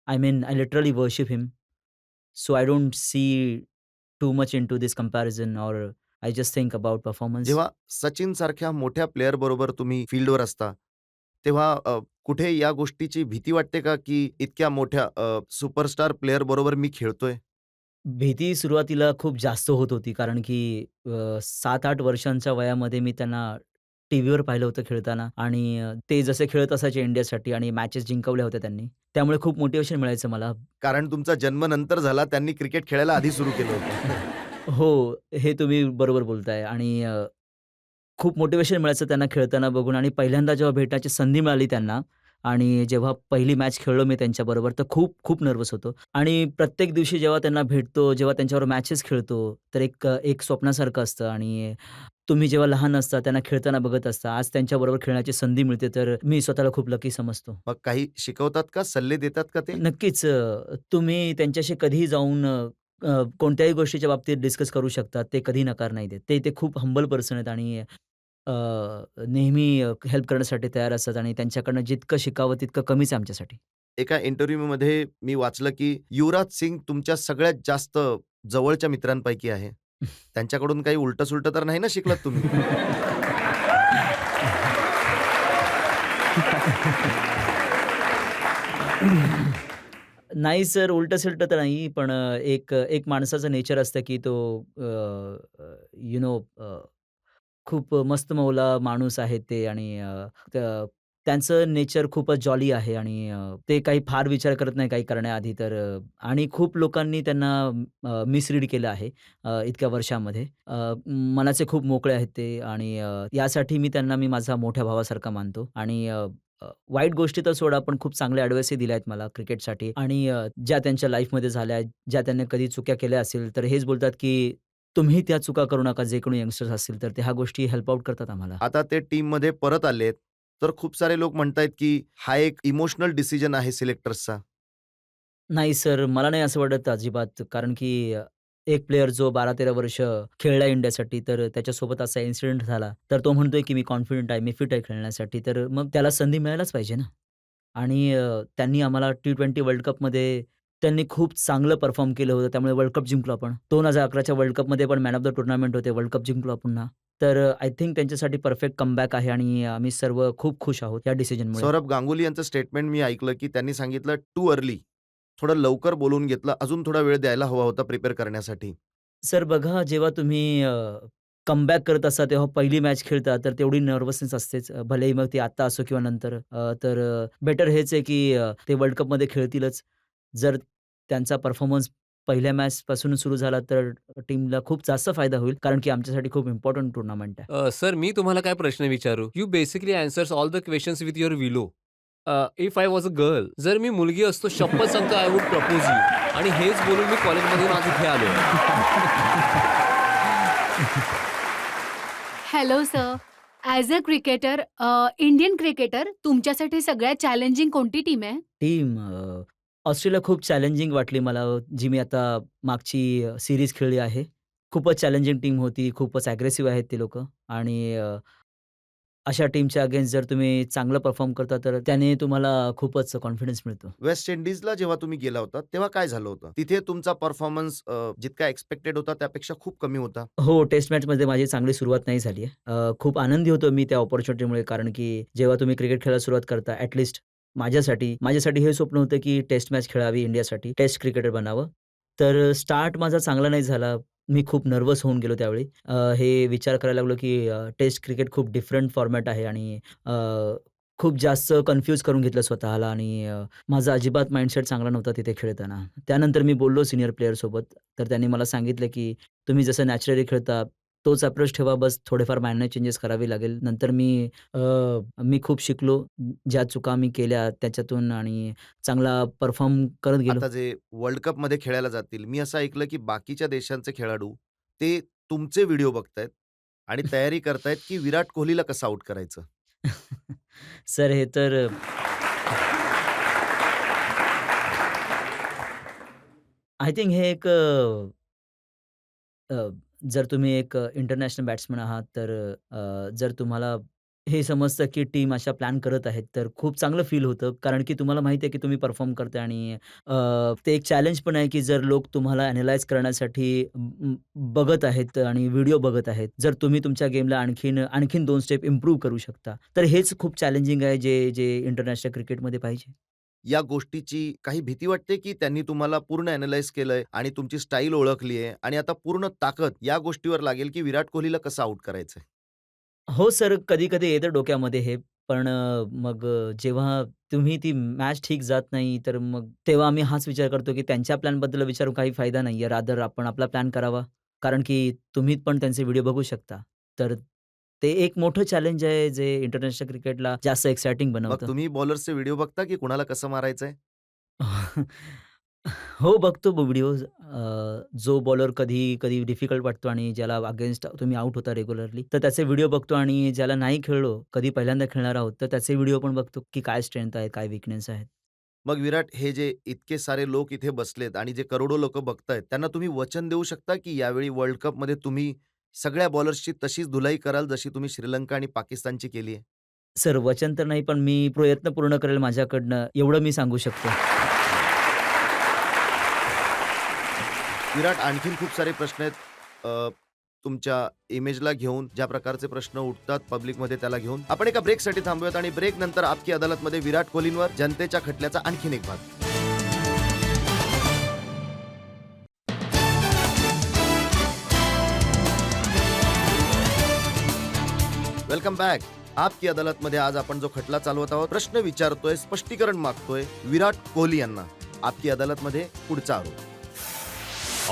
Speaker 4: I mean I literally worship him. So I don't see too much into this comparison or I just think about performance.
Speaker 2: जेव्हा सचिन सारख्या मोठ्या प्लेअर बरोबर तुम्ही फील्डवर असता, तेव्हा कुठे या गोष्टीची भीती वाटते का, की इतक्या मोठ्या सुपरस्टार प्लेअर बरोबर मी खेळतोय?
Speaker 4: भीती सुरुवातीला खूप जास्त होत होती, कारण की 7-8 वर्षांच्या वयामध्ये मी त्यांना टीव्हीवर पाहिलं होतं खेळताना आणि ते जसे खेळत असायचे इंडियासाठी आणि मॅचेस जिंकवल्या होत्या त्यांनी. त्यामुळे खूप मोटिव्हेशन मिळायचं मला.
Speaker 2: कारण तुमचा जन्म नंतर झाला, त्यांनी क्रिकेट खेळायला आधी सुरू केलं होतं.
Speaker 4: हो, हे तुम्ही बरोबर बोलताय आणि खूप मोटिव्हेशन मिळायचं त्यांना खेळताना बघून आणि पहिल्यांदा जेव्हा भेटण्याची संधी मिळाली त्यांना आणि जेव्हा पहिली मॅच खेळलो मी त्यांच्याबरोबर, तर खूप खूप नर्व्हस होतो आणि प्रत्येक दिवशी जेव्हा त्यांना भेटतो, जेव्हा त्यांच्याबरोबर मॅचेस खेळतो, तर एक स्वप्नासारखं असतं आणि तुम्ही जेव्हा लहान असता, त्यांना खेळताना बघत असता, आज त्यांच्याबरोबर खेळण्याची संधी मिळते, तर मी स्वतःला खूप लकी समजतो.
Speaker 2: मग काही शिकवतात का? सल्ले देतात का ते?
Speaker 4: नक्कीच, तुम्ही त्यांच्याशी कधीही जाऊन कोणत्याही गोष्टीच्या बाबतीत डिस्कस करू शकता. ते कधी नकार नाही देत. ते ते खूप हंबल पर्सन आहेत आणि अ, नेहमी हेल्प करण्यासाठी तयार असतात आणि त्यांच्याकडनं जितकं शिकावं तितकं कमीच आहे आमच्यासाठी.
Speaker 2: एका इंटरव्ह्यूमध्ये मी वाचलं, की युवराज सिंग तुमच्या सगळ्यात जास्त जवळच्या मित्रांपैकी आहे. त्यांच्याकडून काही उलटं-सुलटं तर नाही ना शिकलात तुम्ही?
Speaker 4: नाही सर, उलटं-सुलटं तर नाही. पण एक माणसाचं नेचर असतं, की तो यू नो खूप मस्त-मौला माणूस आहे ते आणि त्यांचं नेचर खूपच जॉली आहे आणि ते काही फार विचार करत नाही काही करण्याआधी तर आणि खूप लोकांनी त्यांना मिसरीड केलं आहे इतक्या वर्षामध्ये. मनाचे खूप मोकळे आहेत ते आणि यासाठी मी त्यांना माझा मोठ्या भावासारखा मानतो आणि वाईट गोष्टी तर सोडा, पण खूप चांगल्या ॲडवाइसही दिल्या आहेत मला क्रिकेटसाठी आणि ज्या त्यांच्या लाईफमध्ये झाल्या आहेत, ज्या त्यांनी कधी चुक्या केल्या असेल, तर हेच बोलतात, की तुम्ही त्या चुका करू नका. जे कोणी यंगस्टर्स असतील, तर ते ह्या गोष्टी हेल्प आउट करतात आम्हाला.
Speaker 2: आता ते टीममध्ये परत आलेत, तर खूप सारे लोक म्हणतायत, की हा एक इमोशनल डिसिजन आहे सिलेक्टर्सचा.
Speaker 4: नाही सर, मला नाही असं वाटत अजिबात. कारण की एक प्लेयर जो 12-13 वर्ष खेळला इंडियासाठी, तर त्याच्यासोबत असा इन्सिडेंट झाला, तर तो म्हणतोय की मी कॉन्फिडंट आहे, मी फिट आहे खेळण्यासाठी. तर मग त्याला संधी मिळायलाच पाहिजे ना. आणि त्यांनी आम्हाला T20 वर्ल्ड कपमध्ये त्यांनी खूप चांगलं परफॉर्म केलं होतं. त्यामुळे वर्ल्ड कप जिंकलो आपण. 2011च्या वर्ल्ड कपमध्ये पण मॅन ऑफ द टूर्नामेंट होते. वर्ल्ड कप जिंकलो आपण पुन्हा. तर आय थिंक त्यांच्यासाठी परफेक्ट कमबॅक आहे आणि आम्ही सर्व खूप खुश आहोत या डिसिजनमुळे.
Speaker 2: सौरभ गांगुली यांचं स्टेटमेंट मी ऐकलं, की त्यांनी सांगितलं टू अर्ली. थोडं लवकर बोलवून घेतलं. अजून थोडा वेळ द्यायला हवा होता प्रिपेअर करण्यासाठी.
Speaker 4: सर बघा, जेव्हा तुम्ही कमबॅक करत असता, तेव्हा पहिली मॅच खेळता, तर तेवढी नर्व्हसनेस असतेच. भलेही मग ती आत्ता असो किंवा नंतर. तर बेटर हेच आहे, की ते वर्ल्ड कपमध्ये खेळतीलच. जर त्यांचा परफॉर्मन्स पहिल्या मॅचपासून सुरू झाला, तर टीमला खूप जास्त फायदा होईल. कारण की आमच्यासाठी खूप इम्पोर्टंट टुर्नामेंट आहे.
Speaker 3: सर मी तुम्हाला काय प्रश्न विचारू? You basically answers all the questions with your willow. If I was a girl, जर मी मुलगी असतो शपथ सांगतो आय वुड प्रपोज यू आणि हेच बोलून मी कॉलेजमध्ये माझं इथे आलोय.
Speaker 5: Hello sir. As a cricketer, Indian cricketer तुमच्यासाठी सगळ्यात चॅलेंजिंग कोणती टीम आहे?
Speaker 4: टीम ऑस्ट्रेलिया खूप चॅलेंजिंग वाटली मला, जी मी आता मागची सीरीज खेळली आहे. खूपच चॅलेंजिंग टीम होती. खूपच अग्रेसिव्ह आहेत ते लोकं आणि अशा टीमच्या अगेन्स्ट जर तुम्ही चांगलं परफॉर्म करता, तर त्याने तुम्हाला खूपच कॉन्फिडन्स मिळतो.
Speaker 2: वेस्ट इंडिजला जेव्हा तुम्ही गेला होता, तेव्हा काय झालं होतं? तिथे तुमचा परफॉर्मन्स जितका एक्स्पेक्टेड होता त्यापेक्षा खूप कमी होता.
Speaker 4: हो, टेस्ट मॅचमध्ये माझी चांगली सुरुवात नाही झाली आहे. खूप आनंदी होतो मी त्या अपॉर्च्युनिटीमुळे, कारण की जेव्हा तुम्ही क्रिकेट खेळायला सुरुवात करता, माझ्यासाठी हे स्वप्न होतं, की टेस्ट मॅच खेळावी इंडियासाठी, टेस्ट क्रिकेटर बनावं. तर स्टार्ट माझा चांगला नाही झाला. मी खूप नर्व्हस होऊन गेलो त्यावेळी. हे विचार करायला लागलो, की टेस्ट क्रिकेट खूप डिफरंट फॉर्मॅट आहे आणि खूप जास्त कन्फ्यूज करून घेतलं स्वतःला आणि माझा अजिबात माइंडसेट चांगला नव्हता तिथे खेळताना. त्यानंतर मी बोललो सीनियर प्लेयरसोबत, तर त्यांनी मला सांगितलं, की तुम्ही जसं नॅचरली खेळता, तोच अप्रोच ठेवा बस. थोडेफार मायनर चेंजेस करावे लागेल. नंतर मी खूप शिकलो. ज्या चुका मी केल्या त्याच्यातून आणि चांगला परफॉर्म करत गेलो.
Speaker 2: आता जे वर्ल्ड कपमध्ये खेळायला जातील, मी असं ऐकलं की बाकीच्या देशांचे खेळाडू ते तुमचे व्हिडिओ बघतायत आणि तयारी करतायत की विराट कोहलीला कसं आउट करायचं.
Speaker 4: सर हे तर आय थिंक हे एक अ, जर तुम्ही एक इंटरनॅशनल बॅट्समन आहात, तर जर तुम्हाला हे समजतं, की टीम अशा प्लॅन करत आहेत, तर खूप चांगलं फील होतं. कारण की तुम्हाला माहिती आहे, की तुम्ही परफॉर्म करताय आणि ते एक चॅलेंज पण आहे, की जर लोक तुम्हाला अॅनलाईज करण्यासाठी बघत आहेत आणि व्हिडिओ बघत आहेत. जर तुम्ही तुमच्या गेमला आणखीन 2 स्टेप इम्प्रूव्ह करू शकता. तर हेच खूप चॅलेंजिंग आहे, जे इंटरनॅशनल क्रिकेटमध्ये पाहिजे.
Speaker 2: या गोष्टीची काही भीती वाटते की त्यांनी तुम्हाला पूर्ण अॅनलाईज केलंय आणि तुमची स्टाईल ओळखली आहे आणि आता पूर्ण ताकद या गोष्टीवर लागेल की विराट कोहलीला कसं आउट करायचंय?
Speaker 4: हो सर, कधी-कधी येतं डोक्यामध्ये हे. पण मग जेव्हा तुम्ही ती मॅच ठीक जात नाही, तर मग तेव्हा आम्ही हाच विचार करतो, की त्यांच्या प्लॅनबद्दल विचारून काही फायदा नाहीये. रादर आपण आपला प्लॅन करावा. कारण की तुम्ही पण त्यांचे व्हिडिओ बघू शकता. तर ते एक मोठं चॅलेंज आहे, जे इंटरनॅशनल क्रिकेटला जास्त एक्सायटिंग
Speaker 2: मग
Speaker 4: बनवतं.
Speaker 2: तुम्ही बॉलर्सचे व्हिडिओ बघता की कुणाला कसं मारायचंय?
Speaker 4: हो, बघतो व्हिडिओज. जो बॉलर कधी डिफिकल्ट वाटतो आणि ज्याला अगेन्स्ट तुम्ही आउट होता रेग्युलरली, तर त्याचे व्हिडिओ बघतो आणि ज्याला नाही खेळलो, कधी पहिल्यांदा खेळणार आहोत, तर त्याचे व्हिडिओ पण बघतो, की काय स्ट्रेंथ आहे, काय वीकनेस आहेत.
Speaker 2: मग विराट, हे जे इतके सारे लोक इथे बसलेत आणि जे करोडो लोकं बघतायत, त्यांना तुम्ही वचन देऊ शकता की यावेळी वर्ल्ड कपमध्ये तुम्ही सगळ्या बॉलर्सची तशीच धुलाई कराल जशी तुम्ही श्रीलंका आणि पाकिस्तानची केली आहे?
Speaker 4: सर वचन तर नाही, पण मी प्रयत्न पूर्ण करेल माझ्याकडनं, एवढं मी सांगू शकतो.
Speaker 2: विराट, आणखीन खूप सारे प्रश्न आहेत. तुमच्या इमेजला घेऊन ज्या प्रकारचे प्रश्न उठतात पब्लिकमध्ये त्याला घेऊन आपण एका ब्रेकसाठी थांबूयात आणि ब्रेक नंतर आपकी अदालतमध्ये विराट कोहलींवर जनतेच्या खटल्याचा आणखीन एक भाग. Welcome back. आपकी अदालतमध्ये आज आपण जो खटला चालवत आहोत, प्रश्न विचारतोय, स्पष्टीकरण मागतोय विराट कोहली यांना. आपकी अदालतमध्ये पुढचा आरोप.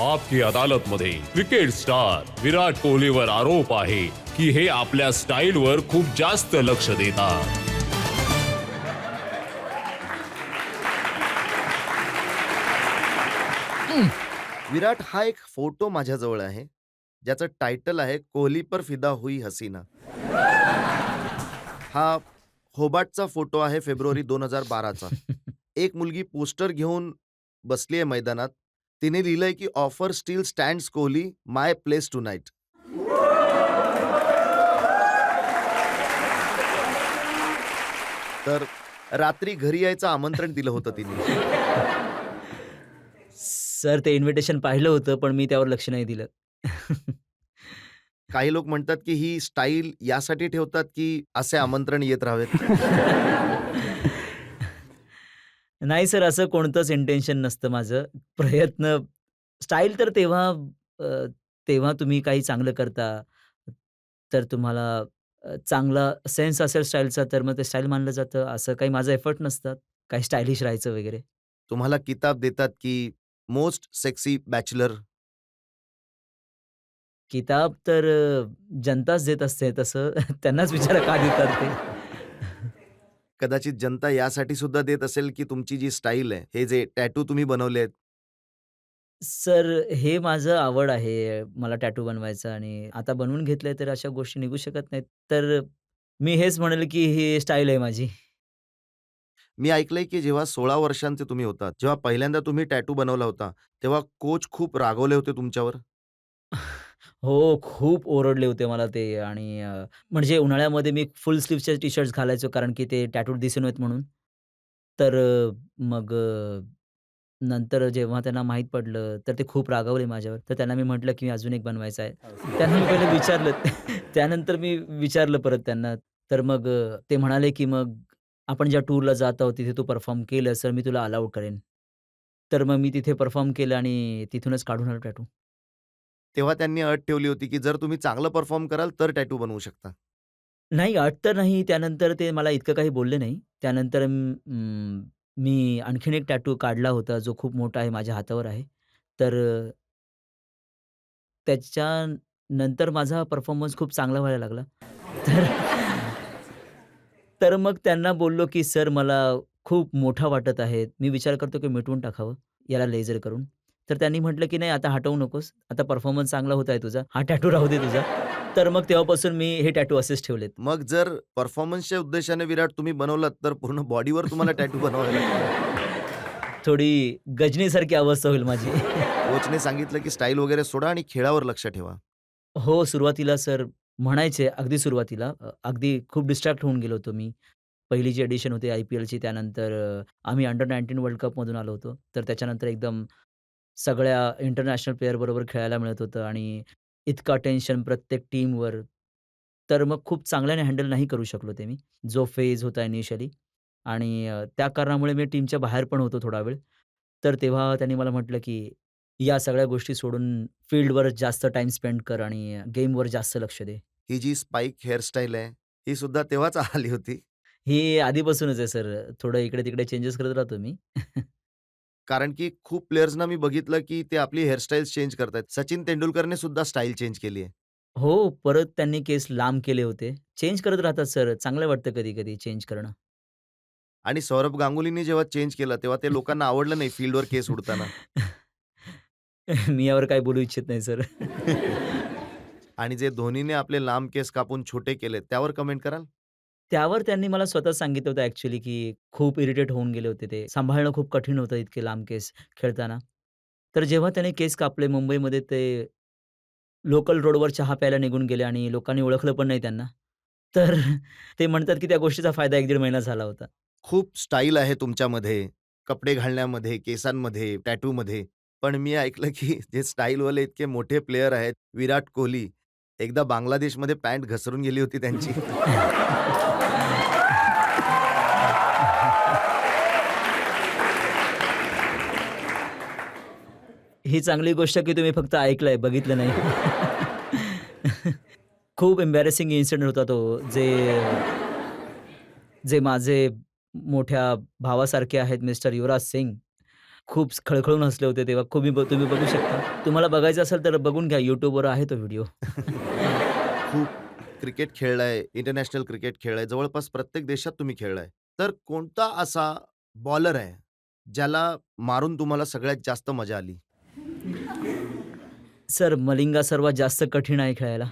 Speaker 1: आपकी अदालतमध्ये क्रिकेट स्टार विराट कोहलीवर आरोप आहे की हे आपल्या स्टाईलवर खूप जास्त लक्ष देतात.
Speaker 2: विराट, हा एक फोटो माझ्याजवळ आहे ज्याचं टायटल आहे कोहली पर फिदा हुई हसीना. हा होबार्टचा फोटो आहे फेब्रुवारी 2012चा. एक मुलगी पोस्टर घेऊन बसली आहे मैदानात. तिने लिहिलंय की offer still stands Kohli, my place tonight. तर रात्री घरी यायचं आमंत्रण दिलं होतं तिने.
Speaker 4: सर ते इन्व्हिटेशन पाहिलं होतं, पण मी त्यावर लक्ष नाही दिलं.
Speaker 2: काही लोक म्हणतात की ही स्टाईल यासाठी ठेवतात की असे आमंत्रण येत राहावेत.
Speaker 4: नाही सर, असं कोणतंच इंटेन्शन नसतं माझं. प्रयत्न स्टाईल तर अ, तेव्हा तुम्ही काही चांगलं करता, तर तुम्हाला चांगला सेन्स असेल स्टाईलचा, तर मग ते स्टाईल मानलं जातं. असं काही माझं एफर्ट नसतात, काही स्टायलिश राहायचं वगैरे.
Speaker 2: तुम्हाला किताब देतात की मोस्ट सेक्सी बॅचलर.
Speaker 4: किताब तर जनताच देत असते तसं. त्यांनाच विचारा का देतात ते?
Speaker 2: कदाचित जनता यासाठी सुद्धा देत असेल की तुमची जी स्टाईल आहे, हे जे टॅटू तुम्ही बनवले आहेत,
Speaker 4: सर, हे माझं आवड आहे. मला टॅटू बनवायचं आणि आता बनवून घेतलंय, तर अशा गोष्टी निघू शकत नाहीत. तर मी हेच म्हणेल, की ही स्टाईल आहे माझी.
Speaker 2: मी ऐकलंय की जेव्हा 16 वर्षांचे तुम्ही होतात, जेव्हा पहिल्यांदा तुम्ही टॅटू बनवला होता, तेव्हा कोच खूप रागवले होते तुमच्यावर.
Speaker 4: हो, खूप ओरडले होते मला ते आणि म्हणजे उन्हाळ्यामध्ये मी फुल स्लीव्हचे टी-शर्ट्स घालायचो कारण की ते टॅटू दिसू नयेत म्हणून. तर मग नंतर जेव्हा त्यांना माहीत पडलं, तर ते खूप रागावले माझ्यावर. तर त्यांना मी म्हटलं, की "अजून एक बनवायचा आहे." त्यांना मी पहिलं विचारलं. त्यानंतर मी विचारलं परत त्यांना. तर मग ते म्हणाले, की "मग आपण ज्या टूरला जात आहोत, तिथे तू परफॉर्म केलंस, तर मी तुला अलाउड करेन." तर मग मी तिथे परफॉर्म केलं आणि तिथूनच काढून आलो टॅटू.
Speaker 2: तेव्हा त्यांनी अट ठेवली होती की जर तुम्ही चांगलं परफॉर्म कराल तर टॅटू बनवू शकता.
Speaker 4: नाही, अट तर नाही. त्यानंतर ते मला इतकं काही बोलले नाही. त्यानंतर मी आणखीन एक टॅटू काढला होता, जो खूप मोठा आहे, माझ्या हातावर आहे. तर त्याच्या नंतर माझा परफॉर्मन्स खूप चांगला व्हायला लागला. तर तर मग त्यांना बोललो, की "सर मला खूप मोठा वाटत आहे. मी विचार करतो की मिटवून टाकावं याला लेझर करून." तर त्यांनी म्हटलं, की "नाही आता हटवू नकोस. आता परफॉर्मन्स चांगला होत आहे तुझा. हा टॅटू राहू दे तुझा." तर मग तेव्हापासून मी हे टॅटू असेच ठेवलेत.
Speaker 2: मग जर परफॉर्मन्सच्या उद्देशाने विराट तुम्ही बनवलात, तर पूर्ण बॉडीवर तुम्हाला टॅटू बनवावे लागतील.
Speaker 4: थोडी गजनीसारखी अवस्था होईल माझी.
Speaker 2: कोचने सांगितलं, की स्टाईल वगैरे सोडा आणि खेळावर लक्ष ठेवा.
Speaker 4: हो, सुरुवातीला सर म्हणायचे अगदी सुरुवातीला अगदी खूप डिस्ट्रॅक्ट होऊन गेलो होतो मी. पहिली जी एडिशन होती IPLची त्यानंतर आम्ही अंडर-19 वर्ल्ड कपमधून आलो होतो. तर त्याच्यानंतर एकदम सगळ्या इंटरनॅशनल प्लेयरबरोबर खेळायला मिळत होतं आणि इतका टेन्शन प्रत्येक टीमवर. तर मग खूप चांगल्याने हँडल नाही करू शकलो ते मी. जो फेज होता इनिशियली आणि त्या कारणामुळे मी टीमच्या बाहेर पण होतो थोडा वेळ. तर तेव्हा त्यांनी मला म्हटलं, की "या सगळ्या गोष्टी सोडून फील्डवर जास्त टाईम स्पेंड कर आणि गेमवर जास्त लक्ष दे."
Speaker 2: ही जी स्पाइक हेअरस्टाईल आहे, ही सुद्धा तेव्हाच आली होती.
Speaker 4: ही आधीपासूनच आहे सर. थोडं इकडे-तिकडे चेंजेस करत राहतो मी.
Speaker 2: कारण की खूप प्लेयर्सना मी बघितलं, की ते आपली हेअरस्टाईल चेंज करतायत. सचिन तेंडुलकरने सुद्धा स्टाईल चेंज केली आहे.
Speaker 4: हो, परत त्यांनी केस लांब केले होते. चेंज करत राहतात सर. चांगलं वाटतं कधी-कधी चेंज करणं.
Speaker 2: आणि सौरभ गांगुलीनी जेव्हा चेंज केलं, तेव्हा ते लोकांना आवडलं नाही फील्डवर केस उडताना.
Speaker 4: मी यावर काही बोलू इच्छित नाही सर.
Speaker 2: आणि जे धोनीने आपले लांब केस कापून छोटे केले, त्यावर कमेंट कराल?
Speaker 4: त्यावर त्यांनी मला स्वतः सांगितलं होतं ॲक्चुअली, की खूप इरिटेट होऊन गेले होते ते. सांभाळणं खूप कठीण होतं इतके लांब केस खेळताना. तर जेव्हा त्याने केस कापले मुंबईमध्ये ते लोकल रोडवर चहा प्यायला निघून गेले आणि लोकांनी ओळखलं पण नाही त्यांना. तर ते म्हणतात, की त्या गोष्टीचा फायदा 1-1.5 महिना झाला होता.
Speaker 2: खूप स्टाईल आहे तुमच्यामध्ये, कपडे घालण्यामध्ये, केसांमध्ये, टॅटूमध्ये. पण मी ऐकलं की जे स्टाईलवाले इतके मोठे प्लेयर आहेत, विराट कोहली, एकदा बांगलादेशमध्ये पॅन्ट घसरून गेली होती त्यांची.
Speaker 4: ही चांगली गोष्ट की तुम्ही फक्त ऐकलंय, बघितलं नाही. खूप एम्बॅरेसिंग इन्सिडेंट होता तो. जे जे माझे मोठ्या भावासारखे आहेत मिस्टर युवराज सिंग. खूप खळखळून हसले होते तेव्हा. तुम्ही बघू शकता. तुम्हाला बघायचं असेल तर बघून घ्या. YouTubeवर आहे तो व्हिडिओ.
Speaker 2: खूप क्रिकेट खेळलाय, इंटरनॅशनल क्रिकेट खेळलाय, जवळपास प्रत्येक देशात तुम्ही खेळलाय. तर कोणता असा बॉलर आहे, ज्याला मारून तुम्हाला सगळ्यात जास्त मजा आली?
Speaker 4: सर मलिंगा सर्वात जास्त कठीण आहे खेळायला.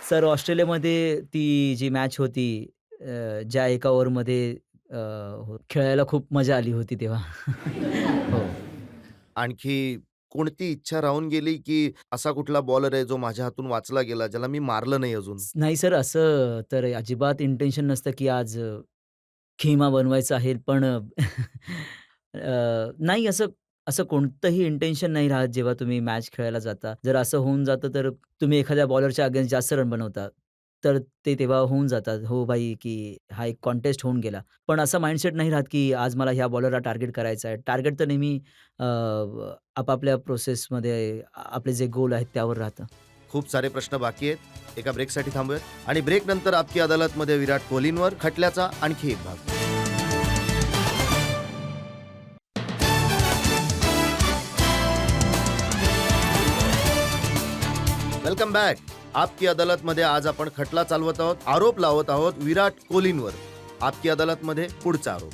Speaker 4: सर ऑस्ट्रेलियामध्ये ती जी मॅच होती ज्या एका ओव्हरमध्ये खेळायला खूप मजा आली होती तेव्हा. हो.
Speaker 2: आणखी कोणती इच्छा राहून गेली, की असा कुठला बॉलर आहे, जो माझ्या हातून वाचला गेला, ज्याला मी मारलं नाही अजून?
Speaker 4: नाही सर असं तर अजिबात इंटेन्शन नसतं, की आज खिमा बनवायचा आहे. पण नाही असं असं कोणतंही इंटेन्शन नाही राहत जेव्हा तुम्ही मॅच खेळायला जाता. जर असं होऊन जातं तर तुम्ही एखाद्या बॉलरच्या अगेन्स्ट जास्त रन बनवता. तर ते तेव्हा होऊन जातात. हो भाई, की हा एक कॉन्टेस्ट होऊन गेला. पण असा माइंडसेट नाही राहत, की आज मला ह्या बॉलरला टार्गेट करायचं आहे. टार्गेट तर नेहमी आपापल्या प्रोसेसमध्ये आपले जे गोल आहेत त्यावर राहतं.
Speaker 2: खूप सारे प्रश्न बाकी आहेत. एका ब्रेकसाठी थांबूयात आणि ब्रेक नंतर आपकी अदालतमध्ये विराट कोहलींवर खटल्याचा आणखी एक भाग. Welcome back. आपकी अदालतमध्ये आज आपण खटला चालवत आहोत, आरोप लावत आहोत विराट कोहलींवर. आपकी अदालतमध्ये पुढचा आरोप.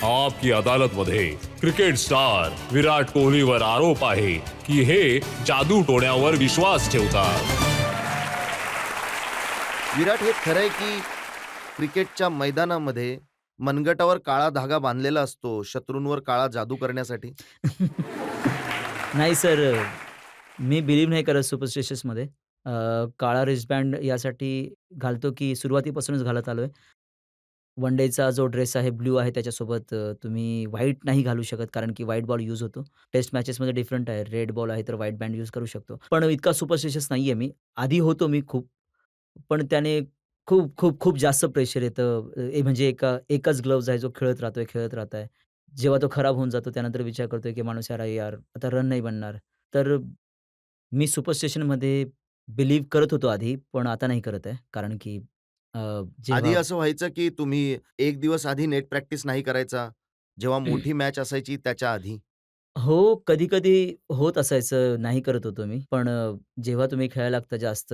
Speaker 1: आपकी अदालतमध्ये क्रिकेट स्टार विराट कोहलीवर आरोप आहे की हे जादू टोण्यावर विश्वास ठेवतात.
Speaker 2: विराट, हे खरंय की क्रिकेटच्या मैदानामध्ये मनगटावर काळा धागा बांधलेला असतो शत्रूंवर काळा जादू करण्यासाठी?
Speaker 4: नाही सर, मी बिलीव्ह नाही करत सुपरस्टिशियसमध्ये. काळा रिस्टबँड यासाठी घालतो, की सुरुवातीपासूनच घालत आलोय. वन डेचा जो ड्रेस आहे ब्लू आहे त्याच्यासोबत तुम्ही व्हाईट नाही घालू शकत कारण की व्हाईट बॉल यूज होतो. टेस्ट मॅचेसमध्ये डिफरंट आहे. रेड बॉल आहे तर व्हाईट बँड यूज करू शकतो. पण इतका सुपरस्टिशियस नाहीये मी. आधी होतो मी खूप. पण त्याने खूप जास्त प्रेशर येतं. म्हणजे एकच ग्लोव्हज आहे जो खेळत राहतोय. जेव्हा तो खराब होऊन जातो त्यानंतर विचार करतोय, की माणूस "अरे यार, आता रन नाही बनणार." तर मी सुपरस्टिशनमध्ये बिलीव्ह करत होतो आधी, पण आता नाही करत आहे. कारण की
Speaker 2: आधी
Speaker 4: जेव्हा
Speaker 2: असं व्हायचं की तुम्ही एक दिवस आधी नेट प्रॅक्टिस नाही करायचा, जेव्हा मोठी मॅच असायची त्याच्या आधी?
Speaker 4: हो, कधी-कधी होत असायचं, नाही करत होतो मी. पण जेव्हा तुम्ही खेळायला लागता जास्त,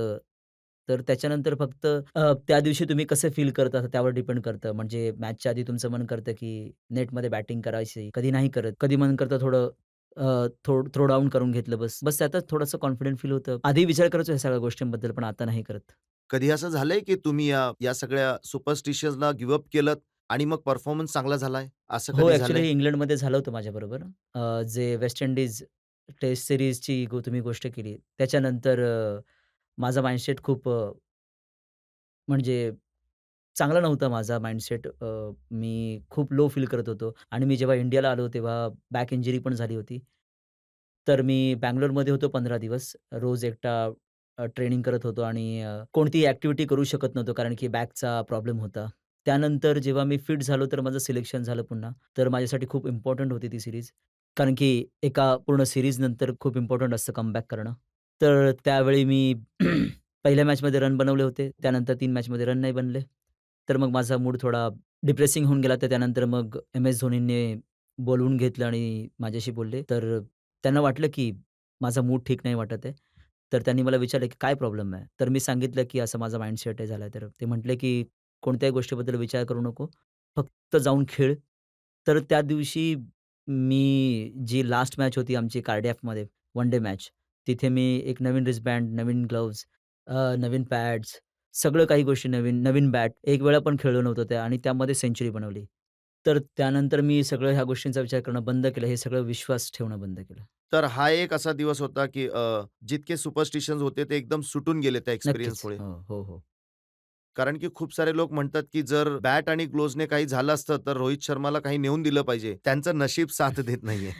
Speaker 4: तर त्याच्यानंतर फक्त त्या दिवशी तुम्ही कसं फील करत असाल त्यावर डिपेंड करतं. म्हणजे मॅचच्या आधी तुमचं मन करतं, की नेटमध्ये बॅटिंग करायची, कधी नाही करत. कधी मन करतं थोडं थ्रो डाउन करून घेतलं बस. बस त्यातच थोडंसं कॉन्फिडंट फील होतं. आधी विचार करायचो ह्या सगळ्या गोष्टींबद्दल, पण आता नाही करत.
Speaker 2: कधी असं झालंय की तुम्ही या या सगळ्या सुपरस्टिशन्सला गिव्ह अप केलत आणि मग परफॉर्मन्स चांगला झालाय? असं
Speaker 4: हो,
Speaker 2: कधी
Speaker 4: ॲक्चुअली
Speaker 2: झालंय?
Speaker 4: हे इंग्लंडमध्ये झालं होतं माझ्याबरोबर. जे वेस्ट इंडीज टेस्ट सीरीजची तुम्ही गोष्ट केली. त्याच्यानंतर माझा माइंडसेट खूप म्हणजे चांगला नव्हता माझा माइंडसेट. मी खूप लो फील करत होतो आणि मी जेव्हा इंडियाला आलो तेव्हा बॅक इंजरी पण झाली होती. तर मी बंगलोरमध्ये होतो 15 दिवस. रोज एकटा ट्रेनिंग करत होतो आणि कोणतीही ॲक्टिव्हिटी करू शकत नव्हतो कारण की बॅकचा प्रॉब्लेम होता. त्यानंतर जेव्हा मी फिट झालो तर माझं सिलेक्शन झालं पुन्हा. तर माझ्यासाठी खूप इम्पोर्टंट होती ती सीरीज. कारण की एका पूर्ण सीरीजनंतर खूप इम्पोर्टंट असतं कमबॅक करणं. तर त्यावेळी मी पहिल्या मॅचमध्ये रन बनवले होते. त्यानंतर 3 मॅचमध्ये रन नाही बनले. तर मग माझा मूड थोडा डिप्रेसिंग होऊन गेला. तर त्यानंतर मग एम-एस धोनीने बोलवून घेतलं आणि माझ्याशी बोलले. तर त्यांना वाटलं की माझा मूड ठीक नाही वाटत आहे. तर त्यांनी मला विचारलं की "काय प्रॉब्लेम आहे?" तर मी सांगितलं की "असं माझा माइंडसेट आहे झालाय." तर ते म्हटले की "कोणत्याही गोष्टीबद्दल विचार करू नको. फक्त जाऊन खेळ." तर त्या दिवशी मी जी लास्ट मॅच होती आमची कार्डियाकमध्ये वन डे मॅच. तिथे मी एक नवीन रिस्टबँड, नवीन ग्लोव्हज, नवीन पॅड्स, सगळं काही गोष्टी नवीन, नवीन बॅट. एक वेळा पण खेळलो नव्हतो त्या आणि त्यामध्ये सेंचुरी बनवली. तर त्यानंतर मी सगळं ह्या गोष्टींचा विचार करणं बंद केलं. हे सगळं विश्वास ठेवणं बंद केलं.
Speaker 2: तर हा एक असा दिवस होता की जितके सुपरस्टिशन्स होते ते एकदम सुटून गेले त्या
Speaker 4: नक्कीच.
Speaker 2: एक्सपिरियन्समुळे.
Speaker 4: हो, हो, हो.
Speaker 2: कारण की खूप सारे लोक म्हणतात की जर बॅट आणि ग्लोव्हजने काही झालं असतं तर रोहित शर्माला काही नेऊन दिलं पाहिजे. त्यांचं नशीब साथ देत नाहीये.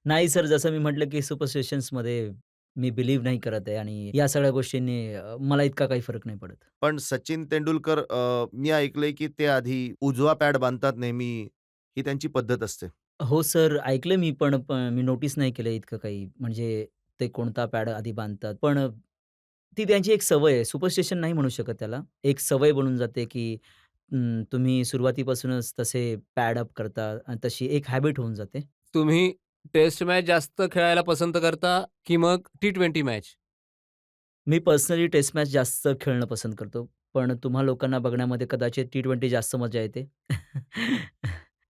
Speaker 4: नाही सर, जसं मी म्हटलं, की सुपरस्टिशन्समध्ये मी बिलीव्ह नाही करत आहे आणि या सगळ्या गोष्टींनी मला इतका काही फरक नाही पडत.
Speaker 2: पण सचिन तेंडुलकर मी ऐकलंय की ते आधी उजवा पॅड बांधतात नेहमी, ही त्यांची पद्धत असते.
Speaker 4: हो सर, ऐकलं मी पण मी नोटीस नाही केलं इतकं काही. म्हणजे ते कोणता पॅड आधी बांधतात. पण ती त्यांची एक सवय आहे. सुपरस्टिशन नाही म्हणू शकत त्याला. एक सवय बनून जाते, की तुम्ही सुरुवातीपासूनच तसे पॅड अप करता आणि तशी एक हॅबिट होऊन जाते.
Speaker 3: तुम्ही टेस्ट मॅच जास्त खेळायला पसंत करता की मग T20 मॅच?
Speaker 4: मी पर्सनली टेस्ट मॅच जास्त खेळणं पसंत करतो. पण तुम्हा लोकांना बघण्यामध्ये कदाचित T20 जास्त मजा येते.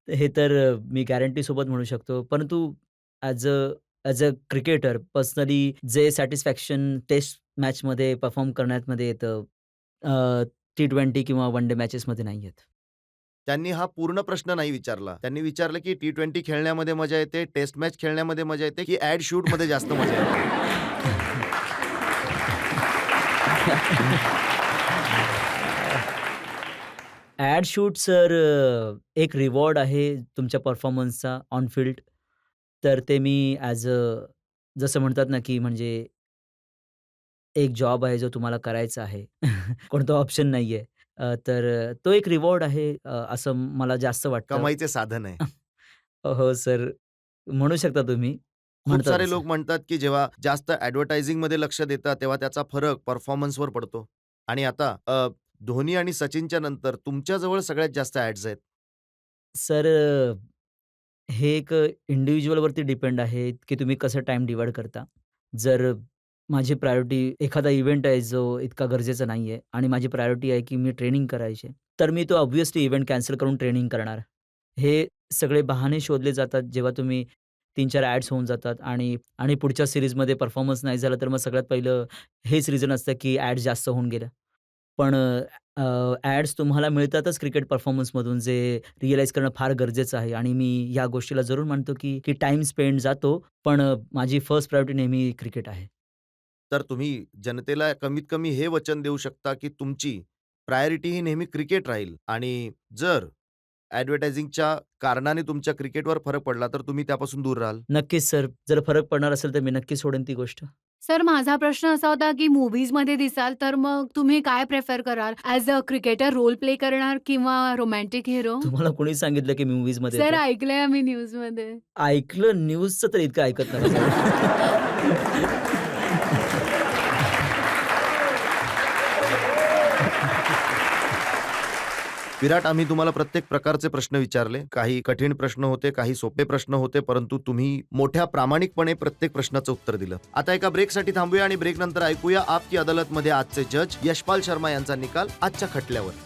Speaker 4: हे तर मी गॅरंटीसोबत म्हणू शकतो. परंतु as a as a cricketer personally जे सॅटिस्फॅक्शन टेस्ट मॅचमध्ये परफॉर्म करण्यामध्ये येतं, T20 किंवा वन डे मॅचेसमध्ये नाही येत.
Speaker 2: त्यांनी हा पूर्ण प्रश्न नाही विचारला. त्यांनी विचारलं की T20 खेळण्यामध्ये मजा येते, टेस्ट मॅच खेळण्यामध्ये मजा येते, की ॲड शूटमध्ये जास्त मजा येते?
Speaker 4: ॲड शूट सर एक रिवॉर्ड आहे तुमच्या परफॉर्मन्सचा ऑन फील्ड. तर ते मी ॲज अ जसं म्हणतात ना, की म्हणजे एक जॉब आहे जो तुम्हाला करायचा आहे. कोणतं ऑप्शन नाहीये. तर तो एक रिवॉर्ड आहे असं मला जास्त वाटतं.
Speaker 2: कमाईचे साधन आहे.
Speaker 4: हो सर, म्हणू शकता तुम्ही.
Speaker 2: खूप
Speaker 4: म्हणतात
Speaker 2: सारे
Speaker 4: असं.
Speaker 2: लोक म्हणतात की जेव्हा जास्त ॲडव्हर्टायझिंगमध्ये लक्ष देतात, तेव्हा त्याचा फरक परफॉर्मन्सवर पडतो. आणि आता धोनी आणि सचिनच्या नंतर तुमच्याजवळ सगळ्यात जास्त ॲड्स आहेत.
Speaker 4: सर हे एक इंडिव्हिज्युअलवरती डिपेंड आहे, की तुम्ही कसं टाईम डिव्हाईड करता. जर माझी प्रायोरिटी एखादा इव्हेंट आहे जो इतका गरजेचा नाहीये आणि माझी प्रायोरिटी आहे, की मी ट्रेनिंग करायची तर मी तो ऑब्व्हियसली इव्हेंट कॅन्सल करून ट्रेनिंग करणार. हे सगळे बहाणे शोधले जातात जेव्हा तुम्ही 3-4 ॲड्स होऊन जातात आणि आणि पुढच्या सीरीजमध्ये परफॉर्मन्स नाही झाला, तर मग सगळ्यात पहिलं हेच रिझन असतं, की ॲड्स जास्त होऊन गेल्या. पण ॲड्स तुम्हाला मिळतातच क्रिकेट परफॉर्मन्समधून जे रिअलाईज करणं फार गरजेचं आहे आणि मी या गोष्टीला जरूर मानतो, की टाईम स्पेंड जातो, पण माझी फर्स्ट प्रायोरिटी नेहमी क्रिकेट आहे.
Speaker 2: तर तुम्ही जनतेला कमीत कमी हे वचन देऊ शकता, की तुमची प्रायोरिटी ही नेहमी क्रिकेट राहील आणि जर ॲडव्हर्टायझिंगच्या कारणाने तुमच्या क्रिकेटवर फरक पडला, तर तुम्ही त्यापासून दूर राहाल.
Speaker 4: नक्कीच सर, जर फरक पडणार असेल तर मी नक्की सोडेन ती गोष्ट.
Speaker 5: सर माझा प्रश्न असा होता, की मूव्हीजमध्ये दिसाल तर मग तुम्ही काय प्रिफर कराल? As a cricketer role play करणार किंवा रोमॅन्टिक हिरो?
Speaker 4: तुम्हाला कोणी सांगितलं की मूव्हीजमध्ये
Speaker 5: सर
Speaker 4: येतं?
Speaker 5: ऐकलंय आम्ही न्यूजमध्ये.
Speaker 4: ऐकलं न्यूजचं तर इतकं ऐकत नका सर.
Speaker 2: विराट, आम्ही तुम्हाला प्रत्येक प्रकारचे प्रश्न विचारले. काही कठीण प्रश्न होते, काही सोपे प्रश्न होते, परंतु तुम्ही मोठ्या प्रामाणिकपणे प्रत्येक प्रश्नाचं उत्तर दिलं. आता एका ब्रेकसाठी थांबूया आणि ब्रेक नंतर ऐकूया आपकी अदालत मध्ये आजचे जज यशपाल शर्मा यांचा निकाल आजच्या खटल्यावर.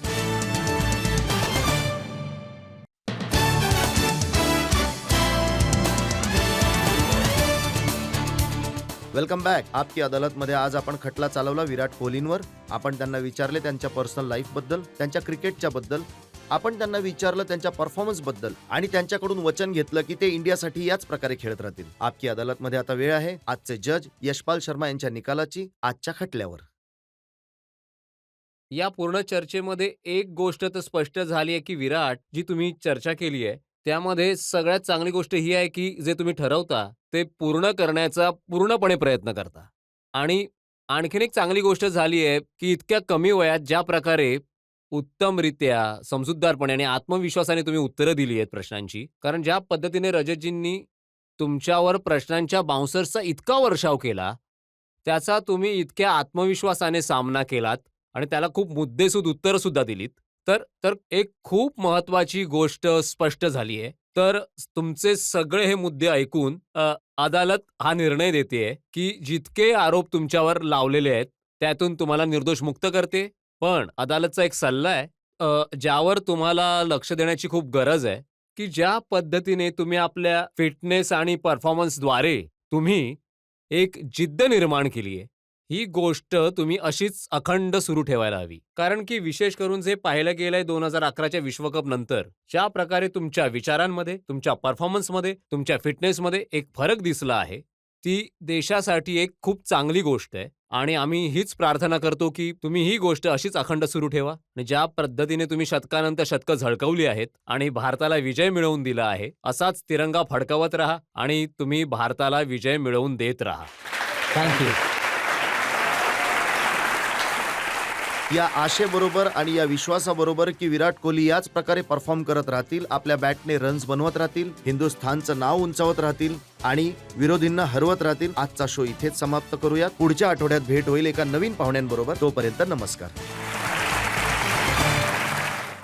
Speaker 2: Welcome back. आपकी अदालत मध्ये आज आपण खटला चालवला विराट कोहलींवर. आपण त्यांना विचारले त्यांच्या पर्सनल लाईफ बद्दल, त्यांच्या क्रिकेटच्या बद्दल. आपण त्यांना विचारलं त्यांच्या परफॉर्मन्स बद्दल आणि त्यांच्याकडून वचन घेतलं की ते इंडियासाठी याच प्रकारे खेळत राहतील. आपकी अदालत मध्ये आता वेळ आहे आजचे जज यशपाल शर्मा यांच्या निकालाची आजच्या खटल्यावर.
Speaker 3: या पूर्ण चर्चेमध्ये एक गोष्ट तर स्पष्ट झाली आहे की विराट, जी तुम्ही चर्चा केली आहे त्यामध्ये सगळ्यात चांगली गोष्ट ही आहे की जे तुम्ही ठरवता ते पूर्ण करण्याचा पूर्णपणे प्रयत्न करता. आणि आणखीन एक चांगली गोष्ट झाली आहे की इतक्या कमी वयात ज्या प्रकारे उत्तमरित्या, समजूतदारपणे आणि आत्मविश्वासाने तुम्ही उत्तरं दिली आहेत प्रश्नांची. कारण ज्या पद्धतीने रजतजींनी तुमच्यावर प्रश्नांच्या बाउन्सर्सचा इतका वर्षाव केला, त्याचा तुम्ही इतक्या आत्मविश्वासाने सामना केलात आणि त्याला खूप मुद्देसूद उत्तरं सुद्धा दिलीत. तर एक खूप महत्वाची गोष्ट स्पष्ट झाली आहे. तर तुमचे सगळे हे मुद्दे ऐकून अदालत हा निर्णय देते की जितके आरोप तुमच्यावर लावलेले आहेत त्यातून तुम्हाला निर्दोष मुक्त करते. पण अदालतचा एक सल्ला आहे ज्यावर तुम्हाला लक्ष देण्याची खूप गरज आहे की ज्या पद्धतीने तुम्ही आपल्या फिटनेस आणि परफॉर्मन्सद्वारे तुम्ही एक जिद्द निर्माण केली आहे, ही गोष्ट तुम्ही अशीच अखंड सुरू ठेवायला हवी. कारण की विशेष करून जे पाहिलं गेलंय 2011च्या विश्वकप नंतर ज्या प्रकारे तुमच्या विचारांमध्ये, तुमच्या परफॉर्मन्समध्ये, तुमच्या फिटनेसमध्ये एक फरक दिसला आहे, ती देशासाठी एक खूप चांगली गोष्ट आहे. आणि आम्ही हीच प्रार्थना करतो की तुम्ही ही गोष्ट अशीच अखंड सुरू ठेवा. आणि ज्या पद्धतीने तुम्ही शतकानंतर शतकं झळकवली आहेत आणि भारताला विजय मिळवून दिला आहे, असाच तिरंगा फडकवत राहा आणि तुम्ही भारताला विजय मिळवून देत राहा.
Speaker 4: थँक्यू.
Speaker 2: या आशेबरोबर आणि या विश्वासाबरोबर की विराट कोहली याच प्रकारे परफॉर्म करत राहतील, आपल्या बॅटने रन्स बनवत राहतील, हिंदुस्थानचं नाव उंचावत राहतील आणि विरोधींना हरवत राहतील, आजचा शो इथेच समाप्त करूयात. पुढच्या आठवड्यात भेट होईल एका नवीन पाहुण्यांबरोबर. तोपर्यंत नमस्कार.